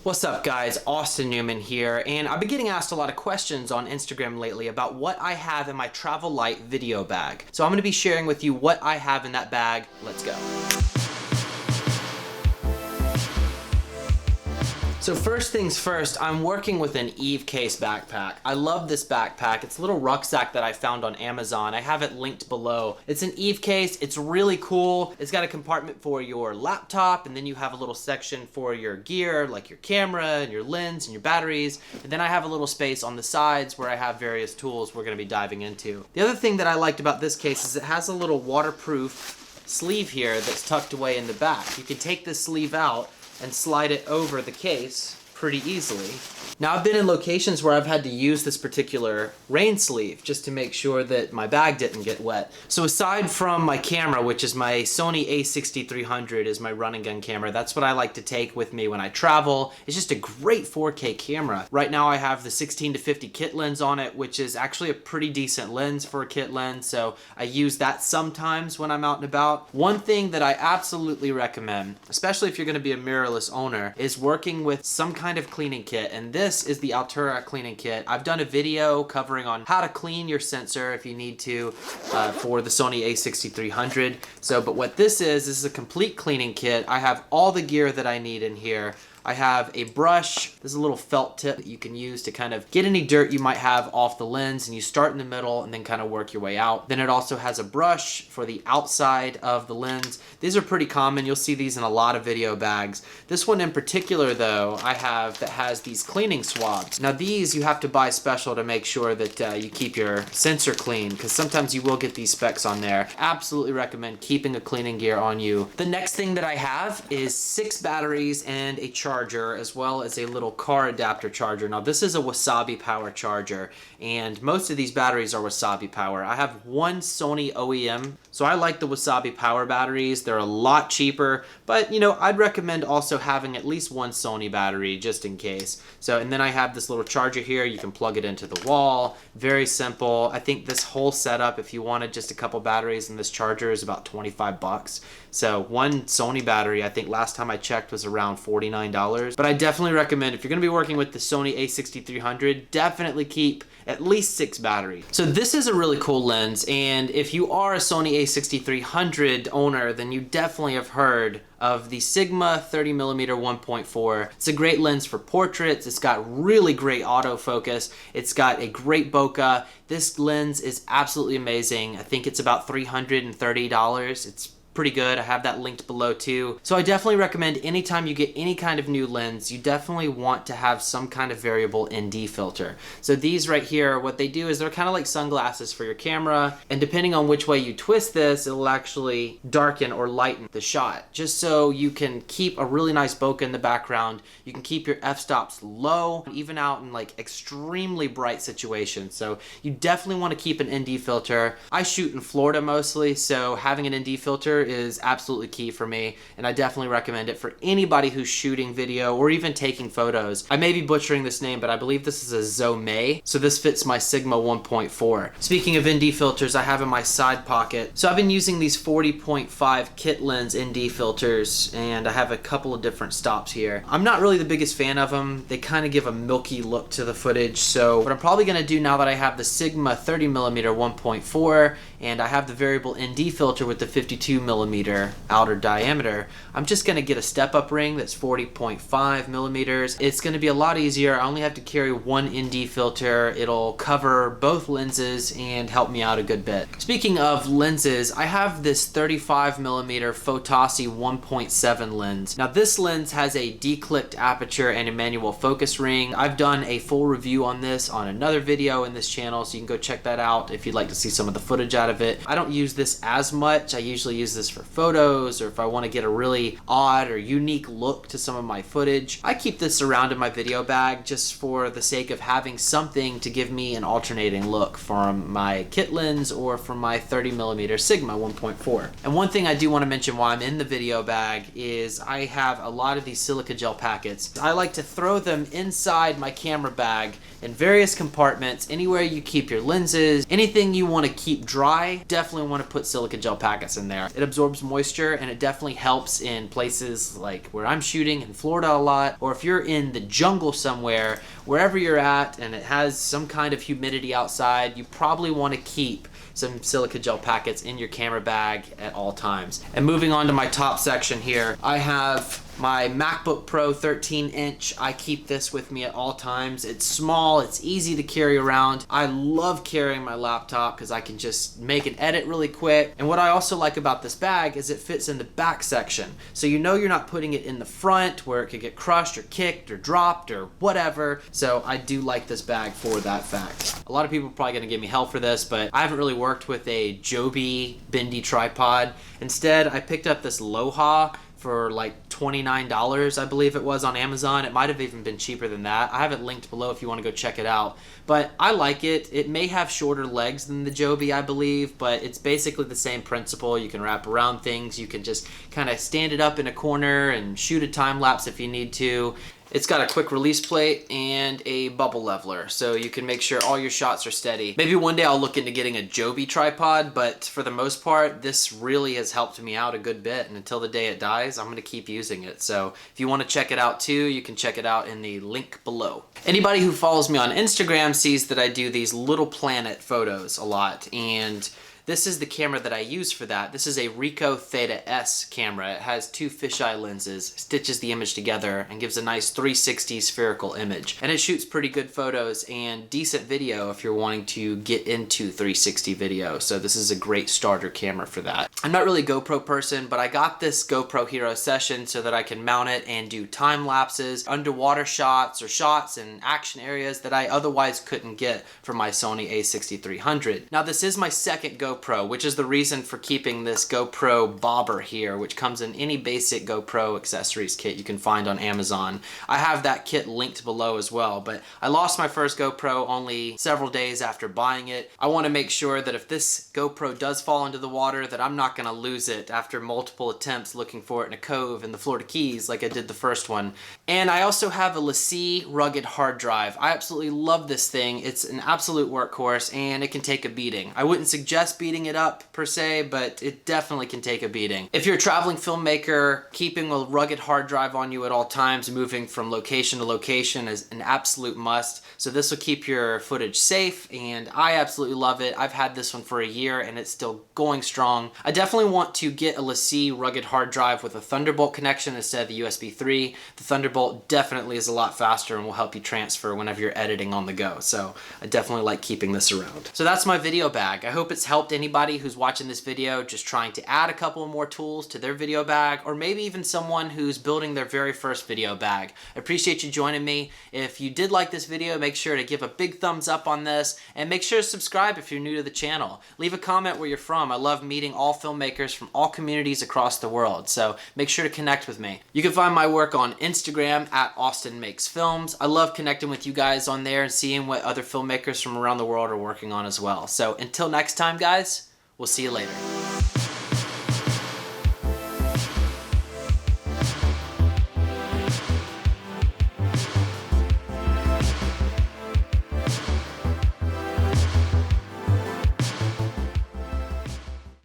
What's up guys, Austin Newman here, and I've been getting asked a lot of questions on Instagram lately about what I have in my Travel Light video bag. So I'm going to be sharing with you what I have in that bag. Let's go. So first things first, I'm working with an Eve Case backpack. I love this backpack. It's a little rucksack that I found on Amazon. I have it linked below. It's an Eve Case. It's really cool. It's got a compartment for your laptop, and then you have a little section for your gear, like your camera and your lens and your batteries. And then I have a little space on the sides where I have various tools we're gonna be diving into. The other thing that I liked about this case is it has a little waterproof sleeve here that's tucked away in the back. You can take this sleeve out and slide it over the case pretty easily. Now I've been in locations where I've had to use this particular rain sleeve just to make sure that my bag didn't get wet. So aside from my camera, which is my Sony a6300 is my run and gun camera, that's what I like to take with me when I travel. It's just a great 4K camera. Right now I have the 16-50 kit lens on it, which is actually a pretty decent lens for a kit lens, so I use that sometimes when I'm out and about. One thing that I absolutely recommend, especially if you're gonna be a mirrorless owner, is working with some kind of cleaning kit, and this is the Altura cleaning kit. I've done a video covering on how to clean your sensor if you need to for the Sony a6300. But what this is a complete cleaning kit. I have all the gear that I need in here. I have a brush. This is a little felt tip that you can use to kind of get any dirt you might have off the lens, and you start in the middle and then kind of work your way out. Then it also has a brush for the outside of the lens. These are pretty common. You'll see these in a lot of video bags. This one in particular though, I have that has these cleaning swabs. Now these you have to buy special to make sure that you keep your sensor clean, because sometimes you will get these specks on there. Absolutely recommend keeping a cleaning gear on you. The next thing that I have is 6 batteries and a charger, as well as a little car adapter charger. Now this is a Wasabi Power charger, and most of these batteries are Wasabi Power. I have one Sony OEM, so I like the Wasabi Power batteries. They're a lot cheaper, but you know, I'd recommend also having at least one Sony battery just in case. And then I have this little charger here. You can plug it into the wall. Very simple. I think this whole setup, if you wanted just a couple batteries and this charger, is about 25 bucks. So one Sony battery, I think last time I checked, was around $49. But I definitely recommend, if you're gonna be working with the Sony a6300, definitely keep at least 6 batteries. So this is a really cool lens, and if you are a Sony a6300 owner, then you definitely have heard of the Sigma 30mm 1.4. It's a great lens for portraits. It's got really great autofocus. It's got a great bokeh. This lens is absolutely amazing. I think it's about $330. It's pretty good. I have that linked below too. So I definitely recommend anytime you get any kind of new lens, you definitely want to have some kind of variable ND filter. So these right here, what they do is they're kind of like sunglasses for your camera, and depending on which way you twist this, it'll actually darken or lighten the shot, just so you can keep a really nice bokeh in the background. You can keep your f-stops low, even out in like extremely bright situations. So you definitely want to keep an ND filter. I shoot in Florida mostly, so having an ND filter is absolutely key for me, and I definitely recommend it for anybody who's shooting video or even taking photos. I may be butchering this name, but I believe this is a Zomei, so this fits my Sigma 1.4. Speaking of ND filters, I have in my side pocket. So I've been using these 40.5 kit lens ND filters, and I have a couple of different stops here. I'm not really the biggest fan of them. They kind of give a milky look to the footage, so what I'm probably gonna do now that I have the Sigma 30mm 1.4 and I have the variable ND filter with the 52mm outer diameter, I'm just gonna get a step-up ring that's 40.5 millimeters. It's gonna be a lot easier. I only have to carry one ND filter. It'll cover both lenses and help me out a good bit. Speaking of lenses, I have this 35mm Photossi 1.7 lens. Now this lens has a declipped aperture and a manual focus ring. I've done a full review on this on another video in this channel, so you can go check that out if you'd like to see some of the footage out of it. I don't use this as much. I usually use this for photos, or if I want to get a really odd or unique look to some of my footage. I keep this around in my video bag just for the sake of having something to give me an alternating look from my kit lens or from my 30mm Sigma 1.4. And one thing I do want to mention while I'm in the video bag is I have a lot of these silica gel packets. I like to throw them inside my camera bag in various compartments. Anywhere you keep your lenses, anything you want to keep dry, definitely want to put silica gel packets in there. It'll absorbs moisture, and it definitely helps in places like where I'm shooting in Florida a lot, or if you're in the jungle somewhere, wherever you're at and it has some kind of humidity outside, you probably want to keep some silica gel packets in your camera bag at all times. And moving on to my top section here, I have my MacBook Pro 13-inch. I keep this with me at all times. It's small, it's easy to carry around. I love carrying my laptop because I can just make an edit really quick. And what I also like about this bag is it fits in the back section. So you know you're not putting it in the front where it could get crushed or kicked or dropped or whatever. So I do like this bag for that fact. A lot of people are probably gonna give me hell for this, but I haven't really worked with a Joby bendy tripod. Instead, I picked up this Loha for like $29, I believe it was, on Amazon. It might have even been cheaper than that. I have it linked below if you want to go check it out. But I like it. It may have shorter legs than the Joby, I believe, but it's basically the same principle. You can wrap around things. You can just kind of stand it up in a corner and shoot a time lapse if you need to. It's got a quick release plate and a bubble leveler, so you can make sure all your shots are steady. Maybe one day I'll look into getting a Joby tripod, but for the most part, this really has helped me out a good bit, and until the day it dies, I'm gonna keep using it. So if you wanna check it out too, you can check it out in the link below. Anybody who follows me on Instagram sees that I do these little planet photos a lot, and this is the camera that I use for that. This is a Ricoh Theta S camera. It has two fisheye lenses, stitches the image together, and gives a nice 360 spherical image. And it shoots pretty good photos and decent video if you're wanting to get into 360 video. So this is a great starter camera for that. I'm not really a GoPro person, but I got this GoPro Hero Session so that I can mount it and do time lapses, underwater shots, or shots in action areas that I otherwise couldn't get from my Sony a6300. Now this is my second GoPro, which is the reason for keeping this GoPro bobber here, which comes in any basic GoPro accessories kit you can find on Amazon. I have that kit linked below as well, but I lost my first GoPro only several days after buying it. I want to make sure that if this GoPro does fall into the water, that I'm not going to lose it after multiple attempts looking for it in a cove in the Florida Keys like I did the first one. And I also have a LaCie rugged hard drive. I absolutely love this thing. It's an absolute workhorse and it can take a beating. I wouldn't suggest beating it up per se, but it definitely can take a beating. If you're a traveling filmmaker, keeping a rugged hard drive on you at all times, moving from location to location is an absolute must. So this will keep your footage safe, and I absolutely love it. I've had this one for a year and it's still going strong. I definitely want to get a LaCie rugged hard drive with a Thunderbolt connection instead of the USB 3. The Thunderbolt definitely is a lot faster and will help you transfer whenever you're editing on the go. So I definitely like keeping this around. So that's my video bag. I hope it's helped anybody who's watching this video just trying to add a couple more tools to their video bag, or maybe even someone who's building their very first video bag. I appreciate you joining me. If you did like this video, make sure to give a big thumbs up on this, and make sure to subscribe if you're new to the channel. Leave a comment where you're from. I love meeting all filmmakers from all communities across the world, so make sure to connect with me. You can find my work on Instagram at Austin Makes Films. I love connecting with you guys on there and seeing what other filmmakers from around the world are working on as well. So until next time, guys, we'll see you later.